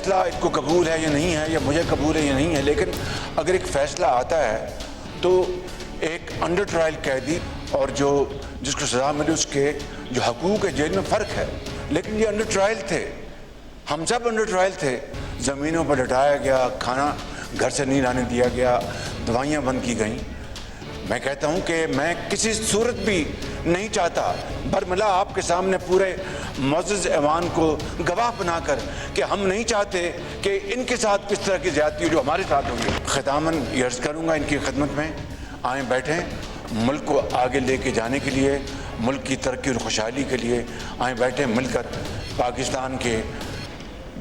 फ़ैसला इनको कबूल है या नहीं है, या मुझे कबूल है या नहीं है, लेकिन अगर एक फ़ैसला आता है तो एक अंडर ट्रायल कैदी और जो जिसको सज़ा मिली उसके जो हकूक़ है जेल में फ़र्क है। लेकिन ये अंडर ट्रायल थे, हम सब अंडर ट्रायल थे। ज़मीनों पर लटाया गया, खाना घर से नहीं लाने दिया गया, दवाइयाँ बंद की गई। मैं कहता हूँ कि मैं किसी सूरत भी नहीं चाहता बरमला आपके सामने पूरे मुअज़्ज़ज़ ऐवान को गवाह बनाकर कि हम नहीं चाहते कि इनके साथ किस तरह की ज़्यादती हो जो हमारे साथ होंगी। ख़ितामन ये अर्ज़ करूँगा इनकी खिदमत में, आएँ बैठें, मुल्क को आगे लेके जाने के लिए, मुल्क की तरक्की और खुशहाली के लिए आएँ बैठें, मिलकर पाकिस्तान के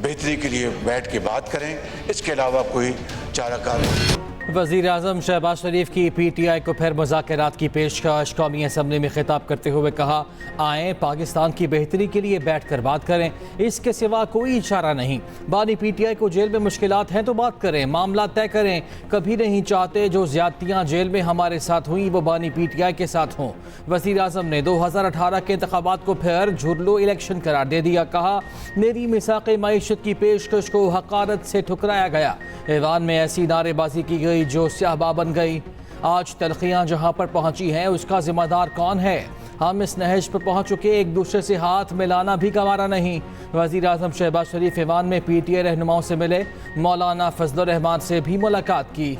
बेहतरी के लिए बैठ के बात करें। इसके अलावा कोई चाराकार नहीं। वज़ीर आज़म शहबाज शरीफ की PTI को फिर मुज़ाकरात की पेशकश। कौमी असम्बली में खिताब करते हुए कहा, आएँ पाकिस्तान की बेहतरी के लिए बैठ कर बात करें, इसके सिवा कोई इशारा नहीं। बानी PTI को जेल में मुश्किलात हैं तो बात करें, मामला तय करें। कभी नहीं चाहते जो ज़्यादतियाँ जेल में हमारे साथ हुई वो बानी PTI के साथ हों। वज़ीर आज़म ने 2018 के इंतखाबात को फिर झुरलो इलेक्शन करार दे दिया। कहा, मेरी मिसाक़ मईशत की पेशकश को हक़ारत से ठुकराया गया। ऐवान में ऐसी नारेबाजी की गई जो स्याहबा बन गई। आज तलखियाँ जहाँ पर पहुँची हैं उसका ज़िम्मेदार कौन है? हम इस नहज पर पहुँच चुके, एक दूसरे से हाथ मिलाना भी गंवारा नहीं। वज़ीर आज़म शहबाज शरीफ ऐवान में PTI रहनुमाओं से मिले, मौलाना फजलुर रहमान से भी मुलाकात की।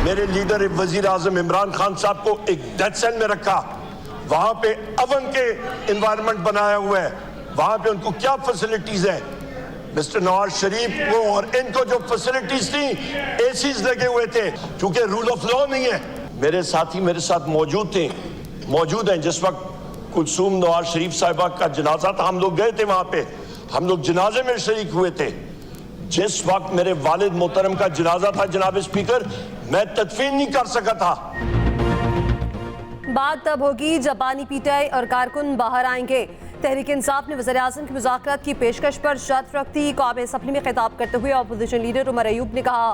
मेरे लीडर वजीर आजम इमरान खान साहब को एक डेथ सेल में रखा, वहां पे अवन के इन्वायरमेंट बनाया हुआ है, वहां पे उनको क्या फैसिलिटीज है। मिस्टर नवाज शरीफ को और इनको जो फैसिलिटीज थी, एसीज लगे हुए थे, क्योंकि रूल ऑफ लॉ नहीं है। मेरे साथी मेरे साथ मौजूद हैं जिस वक्त कुलसूम नवाज शरीफ साहिबा का जनाजा था, हम लोग गए थे वहां पे, हम लोग जनाजे में शरीक हुए थे। जिस वक्त मेरे वालिद मोहतरम का जनाजा था जनाब स्पीकर, मैं तदफीन नहीं कर सका था। बात तब होगी जब बानी PTI और कारकुन बाहर आएंगे। तहरीक इंसाफ ने वज़ीर आज़म की मुज़ाकरात की पेशकश पर शर्त रख दी। कौमी असम्बली में खिताब करते हुए अपोजिशन लीडर उमर अयूब ने कहा,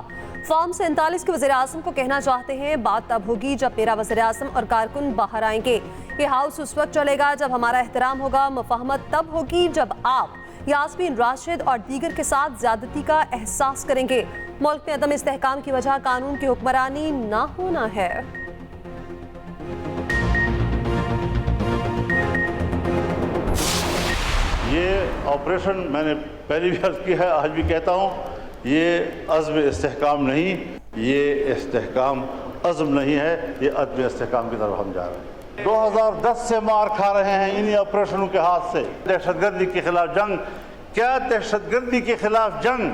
फॉर्म 47 के वज़ीर आज़म को कहना चाहते हैं, बात तब होगी जब मेरा वज़ीर आज़म और कारकुन बाहर आएंगे। ये हाउस उस वक्त चलेगा जब हमारा एहतराम होगा। मुफाहमत तब होगी जब आप यास्मीन राशिद और दीगर के साथ ज्यादती का एहसास करेंगे। मुल्क में अदम इस्तेहकाम की वजह कानून की हुक्मरानी ना होना है। ये ऑपरेशन मैंने पहले भी अर्ज किया है, आज भी कहता हूँ, ये अज़्म इस्तेहकाम नहीं, ये इस्तेहकाम अज़्म नहीं है, ये अदम इस्तेहकाम की तरफ हम जा रहे हैं। 2010 से मार खा रहे हैं इन्हीं ऑपरेशनों के हाथ से। दहशतगर्दी के खिलाफ जंग, क्या दहशतगर्दी के खिलाफ जंग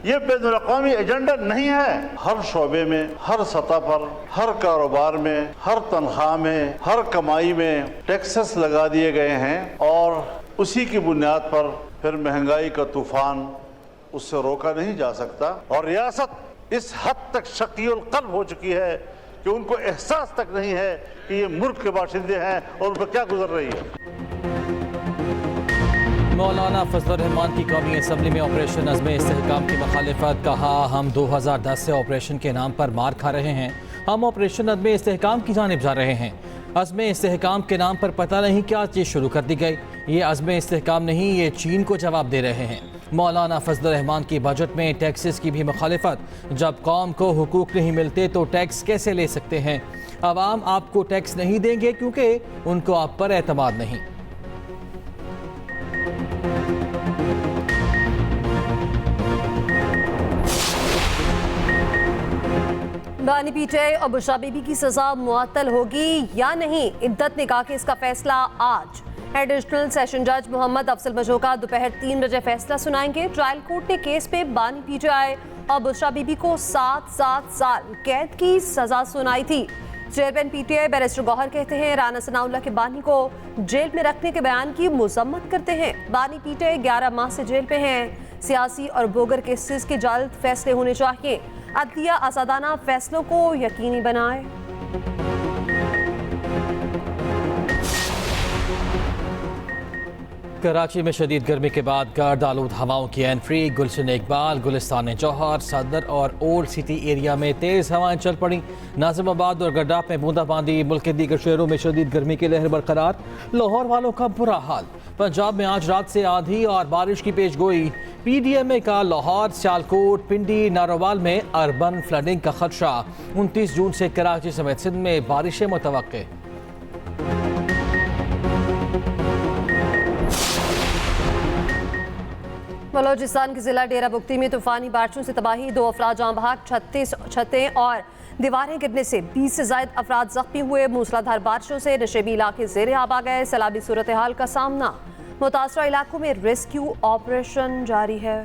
ये बैनुल-अक़वामी एजेंडा नहीं है? हर शोबे में, हर सतह पर, हर कारोबार में, हर तनख्वाह में, हर कमाई में टैक्सेस लगा दिए गए हैं और उसी की बुनियाद पर फिर महंगाई का तूफान उससे रोका नहीं जा सकता। और रियासत इस हद तक शकील क़ल्ब हो चुकी है कि उनको एहसास तक नहीं है कि ये मुल्क के बाशिंदे हैं और उन पर क्या गुजर रही है। मौलाना फजलुर रहमान की कौमी असम्बली में ऑपरेशन अज़्म इस्तेहकाम की मुखालिफत। कहा, हम 2010 से ऑपरेशन के नाम पर मार खा रहे हैं, हम ऑपरेशन अज़्म इस्तेहकाम की जानिब जा रहे हैं। अज़्म इस्तेहकाम के नाम पर पता नहीं क्या चीज़ शुरू कर दी गई। ये अज़्म इस्तेहकाम नहीं, ये चीन को जवाब दे रहे हैं। मौलाना फजलुर रहमान की बजट में टैक्सेस की भी मुखालिफत। जब कौम को हुकूक नहीं मिलते तो टैक्स कैसे ले सकते हैं? अवाम आपको टैक्स नहीं देंगे क्योंकि उनको आप पर एतमाद नहीं। बानी PTI और बुशरा बीबी की सजा मुअत्तल होगी या नहीं? इद्दत ने कहा कि इसका फैसला आज एडिशनल सेशन जज मोहम्मद अफजल मजोका दोपहर 3 बजे फैसला सुनाएंगे। ट्रायल कोर्ट ने केस पे बानी PTI और बुशरा बीबी को 7 साल कैद की सजा सुनाई थी। चेयरमैन PTI बैरिस्टर गौहर कहते हैं, राना सनाउल्लाह के बानी को जेल में रखने के बयान की मजम्मत करते हैं। बानी PTI 11 माह से जेल पे हैं। सियासी और बोगर केसेस के जल्द फैसले होने चाहिए। अदलिया आज़ादाना फैसलों को यकीनी बनाए। कराची में शदीद गर्मी के बाद गर्द आलूद हवाओं की एंट्री। गुलशन इकबाल, गुलिस्तान जौहर, सदर और ओल्ड सिटी एरिया में तेज़ हवाएं चल पड़ी। नाजिमाबाद और गड्डाफ में बूंदाबांदी। मुल्क के दीगर शहरों में शदीद गर्मी की लहर बरकरार। लाहौर वालों का बुरा हाल। पंजाब में आज रात से आंधी और बारिश की पेशगोई। PDMA का लाहौर, सियालकोट, पिंडी, नारोवाल में अर्बन फ्लडिंग का खदशा। 29 जून से कराची समेत सिंध में बारिशें मुतवक्के। बलोचिस्तान के जिला डेरा बुगती में तूफानी बारिशों से तबाही। 2 अफराद जाँ बहक, 36 छतें और दीवारें गिरने से 20 से ज्यादा अफराद जख्मी हुए। मूसलाधार बारिशों से नशेबी इलाके ज़ेरे आब आ गए। सैलाबी सूरत हाल का सामना। मुतासरा इलाकों में रेस्क्यू ऑपरेशन जारी है।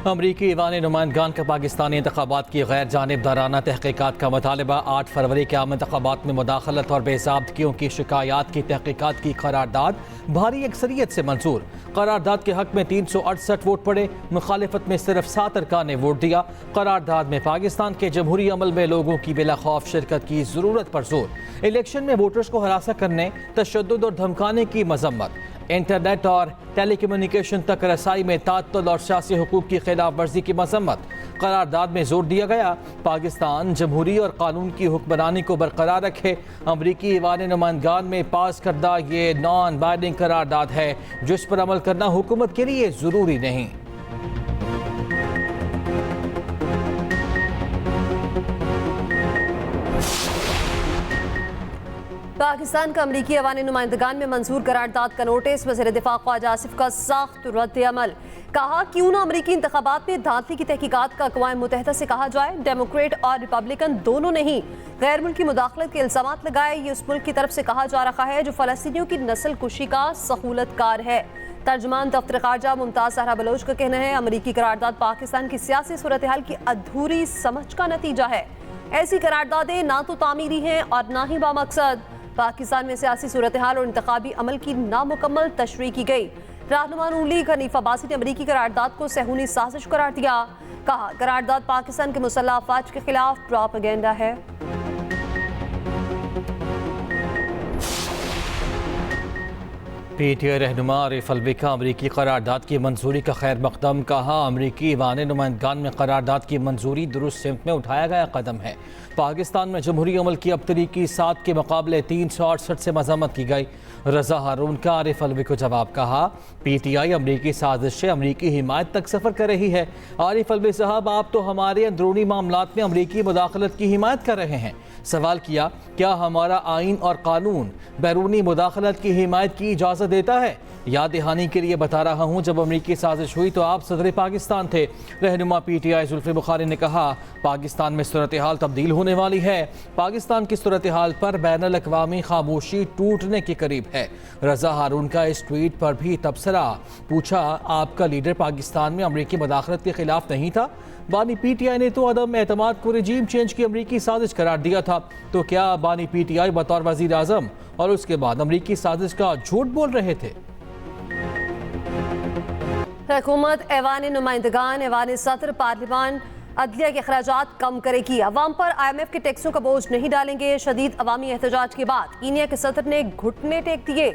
अमरीकी ईवान नुमाइंदगान का पाकिस्तानी इंतखाबात की गैर जानिबदाराना तहकीकात का मुतालबा। 8 फरवरी के आम इंतखाबात में मुदाखलत और बेज़ाब्तगियों की शिकायत की तहकीकात की करारदाद भारी अक्सरियत से मंजूर। करारदाद के हक में 368 वोट पड़े। मुखालिफत में सिर्फ 7 अरकान ने वोट दिया। करारदाद में पाकिस्तान के जमहूरी अमल में लोगों की बिला खौफ शिरकत की ज़रूरत पर जोर। इलेक्शन में वोटर्स को हरासा करने, तशद्दुद और धमकाने की मजम्मत। इंटरनेट और टेलीकम्युनिकेशन तक रसाई में तात्तुल और सियासी हुकूक की खिलाफ वर्जी की मजम्मत। करारदाद में जोर दिया गया पाकिस्तान जमहूरी और कानून की हुक्मरानी को बरकरार रखे। अमरीकी ईवान नुमाइंदगान में पास करदा ये नॉन बाइंडिंग करारदाद है जिस पर अमल करना हुकूमत के लिए ज़रूरी नहीं। पाकिस्तान का अमरीकी ईवान नुमाइंदगान में मंजूर करारदाद का नोटिस। वज़ीर दिफा ख्वाजा आसिफ का सख्त रद्द अमल। कहा क्यों ना अमरीकी इंतखाबात में धांधली की तहकीकात का अक़वाम मुत्तहिदा से कहा जाए। डेमोक्रेट और रिपब्लिकन दोनों ने ही गैर मुल्की मुदाखलत के इल्ज़ामात लगाए। ये उस मुल्क की तरफ से कहा जा रहा है जो फ़लस्तीनियों की नस्ल कुशी का सहूलतकार है। तर्जमान दफ्तर ख़ारजा मुमताज़ सहरा बलोच का कहना है अमरीकी करारदाद पाकिस्तान की सियासी सूरत हाल की अधूरी समझ का नतीजा है। ऐसी करारदादें ना तो तामीरी हैं और ना ही बामकसद। पाकिस्तान में सियासी सूरत हाल और इंतखाबी अमल की नामुकम्मल तशरीह की गई। रहनुमा नून लीग हनीफ अब्बासी ने अमरीकी करारदाद को सहूनी साजिश करार दिया। कहा करारदाद पाकिस्तान के मुसल्लह अफवाज के खिलाफ प्रोपेगेंडा है। PTI रहनुमा आरिफ अलवी का अमरीकी करारदाद की मंजूरी का खैर मकदम। कहा अमरीकी ईवान नुमाइंदगान में करारदाद की मंजूरी दुरुस्त सिमत में उठाया गया कदम है। पाकिस्तान में जमहूरी अमल की अबतरी की 7 के मुकाबले 368 से मजम्मत की गई। रजा हारून का आरिफ अलवी को जवाब। कहा PTI अमरीकी साजिश से अमरीकी हिमायत तक सफ़र कर रही है। आरिफ अलवी साहब आप तो हमारे अंदरूनी मामलात में अमरीकी मुदाखलत की हिमायत कर रहे हैं। सवाल किया क्या हमारा आइन और कानून बैरूनी मुदाखलत की हिमायत की इजाज़त देता है। याद दहानी के लिए बता रहा हूँ जब अमरीकी साजिश हुई तो आप सदर पाकिस्तान थे। रहनुमा PTI जुल्फ़िकार बुखारी ने कहा पाकिस्तान में सूरत हाल तब्दील होने वाली है। पाकिस्तान की सूरत हाल पर बैनुल अक़वामी खामोशी टूटने के करीब है। रजा हारून का इस ट्वीट पर भी तबसरा। पूछा आपका लीडर पाकिस्तान में अमरीकी मुदाखलत के खिलाफ नहीं था। बानी PTI ने तो अदम एतमाद को रजीम चेंज की अमरीकी साजिश करार दिया था। तो क्या बानी PTI बतौर वज़ीर आज़म और उसके बाद अमरीकी साजिश का झूठ बोल रहे थे। हुकूमत ऐवान नुमाइंदगान, ऐवान सदर, पार्लिमान अदलिया के अखराजात कम करेगी। अवाम पर IMF के टैक्सों का बोझ नहीं डालेंगे। शदीद अवामी एहतजाज के बाद कीनिया के सदर ने घुटने टेक दिए।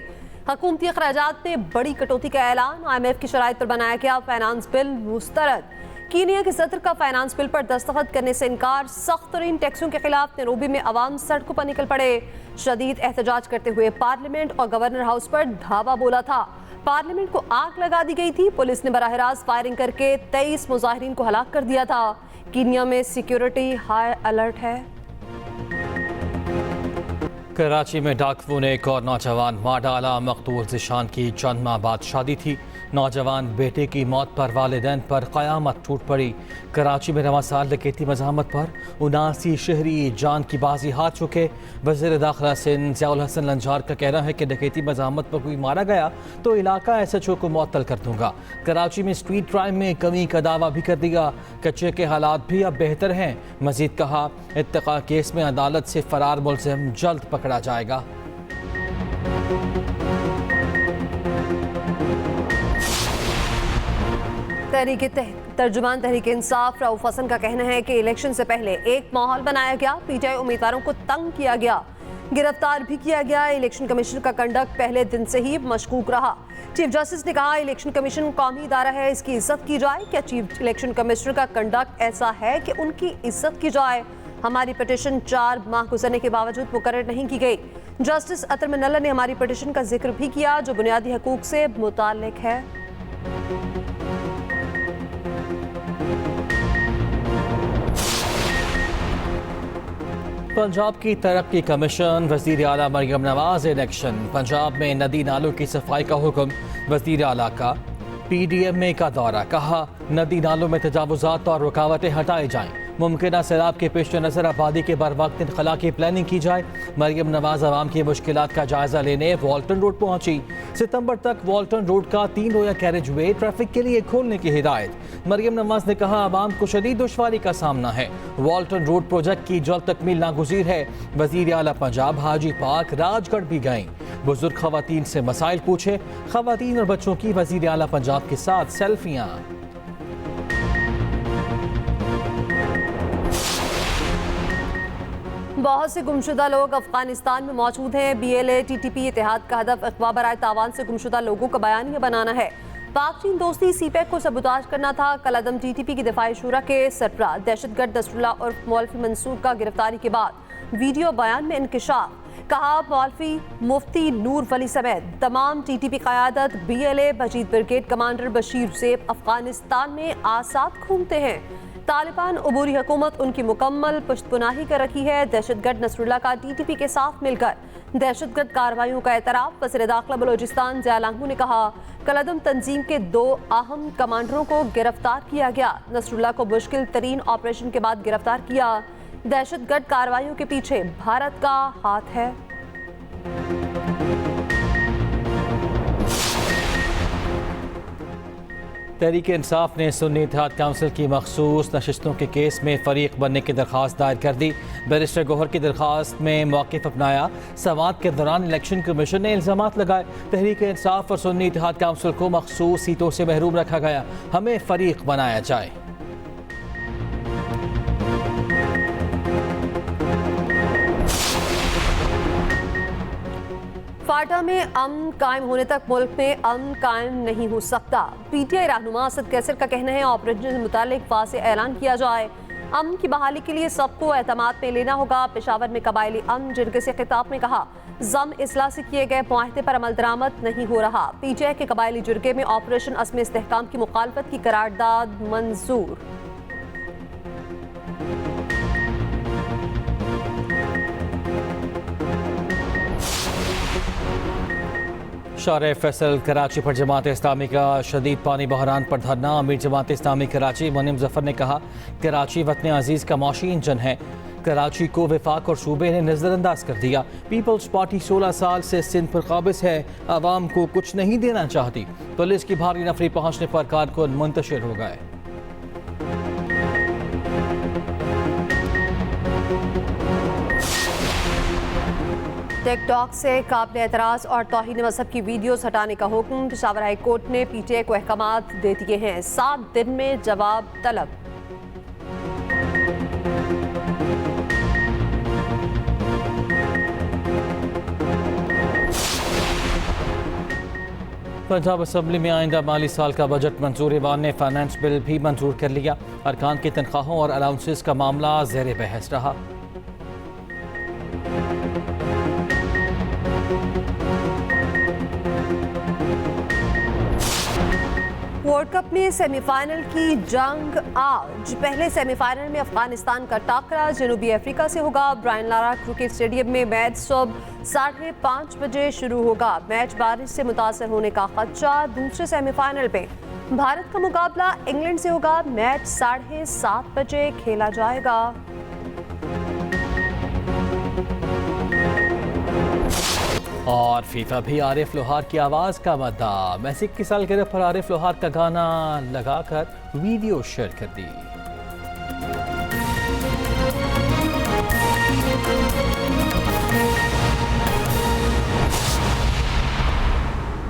हुकूमती अखराजात में बड़ी कटौती का ऐलान। IMF की शराइत पर बनाया गया फाइनेंस बिल मुस्तरद। कीनिया के सदर का फाइनेंस बिल पर दस्तखत करने से इनकार। सख्त तरीन टैक्सों के खिलाफ नैरोबी में अवाम सड़कों पर निकल पड़े। शदीद एहतजाज करते हुए पार्लियामेंट और गवर्नर हाउस पर धावा बोला था। पार्लियामेंट को आग लगा दी गई थी। पुलिस ने बराह रास्त फायरिंग करके 23 मुजाहिरीन को हलाक कर दिया था। कीनिया में सिक्योरिटी हाई अलर्ट है। कराची में डाकुओं ने एक और नौजवान मार डाला। मकतूल ज़िशान की चंद माह बाद शादी थी। नौजवान बेटे की मौत पर वालिदैन पर क़यामत टूट पड़ी। कराची में रवां साल डकैती मज़ाहमत पर 79 शहरी जान की बाजी हार चुके। वज़ीर दाखिला सिंध ज़ियाउल हसन लंजार का कहना है कि डकैती मज़ाहमत पर कोई मारा गया तो इलाका SHO को मुअत्तल कर दूंगा। कराची में स्ट्रीट क्राइम में कमी का दावा भी कर दिया। कच्चे के हालात भी अब बेहतर हैं। मजीद कहा इत्तका केस में अदालत से फरार मुलज़िम जल्द पकड़ा जाएगा। तर्जुमान तहरीक इंसाफ रऊफ हसन का कहना है कि इलेक्शन से पहले एक माहौल बनाया गया, पीटीआई उम्मीदवारों को तंग किया गया, गिरफ्तार भी किया गया। इलेक्शन कमीशन का कंडक्ट पहले दिन से ही मशकूक रहा। चीफ जस्टिस ने कहा इलेक्शन कमीशन कौमी इदारा है, इसकी इज्जत की जाए। क्या चीफ इलेक्शन कमिश्नर का कंडक्ट ऐसा है कि उनकी इज्जत की जाए? हमारी पिटीशन 4 माह गुजरने के बावजूद मुकर्रर नहीं की गई। जस्टिस अतर मनल्ला ने हमारी पिटीशन का जिक्र भी किया जो बुनियादी हकूक से मुताल्लिक है। पंजाब की तरक्की कमीशन, वज़ीर आला मरियम नवाज इलेक्शन। पंजाब में नदी नालों की सफाई का हुक्म, वज़ीर आला का PDMA का दौरा। कहा नदी नालों में तजावुज़ात और रुकावटें हटाई जाएं। मुमकिन सैलाब के पेश नज़र आबादी के बर वक्त इनखला की प्लानिंग की जाए। मरियम नवाज आवाम की मुश्किलात का जायजा लेने वॉल्टन रोड पहुंची। सितंबर तक वॉल्टन रोड का 3 रोया कैरेज वे ट्रैफिक के लिए खोलने की हिदायत। मरियम नवाज ने कहा आवाम को शदीद दुश्वारी का सामना है। वॉल्टन रोड प्रोजेक्ट की जल्द तकमील नागुज़ीर है। वज़ीर आला पंजाब हाजी पार्क राजगढ़ भी गईं। बुजुर्ग खवातीन से मसाइल पूछे। खवातीन और बच्चों की वज़ीर आला पंजाब के साथ सेल्फियाँ। बहुत से गुमशुदा लोग अफगानिस्तान में मौजूद हैं। BLA TTP इत्तेहाद का हदफ अगवा बराए तावान से गुमशुदा लोगों का बयानिया बनाना है। पाक चीन दोस्ती CPEC को सबूताज करना था। कलअदम TTP की दिफाई शूरा के सरबराह दहशतगर्द नसरुल्लाह और मौलवी मंसूर का गिरफ्तारी के बाद वीडियो बयान में इंकिशाफ। कहा मौलवी मुफ्ती नूर वली समेत तमाम TTP क़यादत BLA मजीद ब्रिगेड कमांडर बशीर ज़ेब अफगानिस्तान में आज़ाद घूमते हैं। तालिबान अबूरी हुकूमत उनकी मुकम्मल पुश्तपनाही कर रखी है। दहशतगर्द नसरुल्लाह का TTP के साथ मिलकर दहशतगर्द कार्रवाइयों का एतराफ़। वज़ीर दाखिला बलोचिस्तान ज़ियालांगू ने कहा कलअदम तंजीम के 2 अहम कमांडरों को गिरफ्तार किया गया। नसरुल्लाह को मुश्किल तरीन ऑपरेशन के बाद गिरफ्तार किया। दहशतगर्द कार्रवाइयों के पीछे भारत का हाथ है। तहरीक इंसाफ ने सुन्नी इत्तेहाद काउंसिल की मखसूस नशिस्तों के केस में फरीक बनने की दरख्वास्त दायर कर दी। बैरिस्टर गौहर की दरख्वास्त में मौक़िफ़ अपनाया। समाअत के दौरान इलेक्शन कमीशन ने इल्ज़ामात लगाए तहरीक इंसाफ और सुन्नी इत्तेहाद काउंसिल को मखसूस सीटों से महरूम रखा गया। हमें फरीक बनाया जाए। फाटा में अमन कायम होने तक मुल्क में अमन कायम नहीं हो सकता। PTI रहनुमा असद कैसर का कहना है ऑपरेशन से मुतालिक वाज़ेह ऐलान किया जाए। अमन की बहाली के लिए सबको एतमाद में लेना होगा। पेशावर में कबायली अमन जिरगे से खिताब में कहा जम इस्लाह से किए गए मुआहदे पर अमल दरामद नहीं हो रहा। PTI के कबायली जिरगे में ऑपरेशन अज़्म इस्तेहकाम की मुखालफत की करारदाद मंजूर। शारे फैसल कराची पर जमात इस्लामी का शदीद पानी बहरान पर धरना। अमीर जमात इस्लामी कराची मुनीम जफर ने कहा कराची वतन अजीज़ का मौशी इंजन है। कराची को वफाक और सूबे ने नज़रअंदाज कर दिया। पीपल्स पार्टी 16 साल से सिंध पर काबिज है, आवाम को कुछ नहीं देना चाहती। पुलिस की भारी नफरी पहुँचने पर कारकुन मुंतशिर हो गए। टिकटॉक से काबिल एतराज़ और तौहीन मज़हब की वीडियोस हटाने का हुक्म। पेशावर हाई कोर्ट ने PTI को अहकामात दे दिए हैं। 7 दिन में जवाब तलब। पंजाब असम्बली में आइंदा माली साल का बजट मंजूर। ईवान ने फाइनेंस बिल भी मंजूर कर लिया। अरकान की तनख्वाहों और अलाउंसेस का मामला ज़ेर बहस रहा। वर्ल्ड कप में सेमीफाइनल की जंग आज। पहले सेमीफाइनल में अफगानिस्तान का टाकरा जनूबी अफ्रीका से होगा। ब्रायन लारा क्रिकेट स्टेडियम में मैच सुबह 5:30 बजे शुरू होगा। मैच बारिश से मुतासर होने का खदशा। दूसरे सेमीफाइनल में भारत का मुकाबला इंग्लैंड से होगा। मैच 7:30 बजे खेला जाएगा। और फीफा भी आरिफ लोहार की आवाज़ का मद्दा। मैसी की सालगिरह पर आरिफ लोहार का गाना लगाकर वीडियो शेयर कर दी।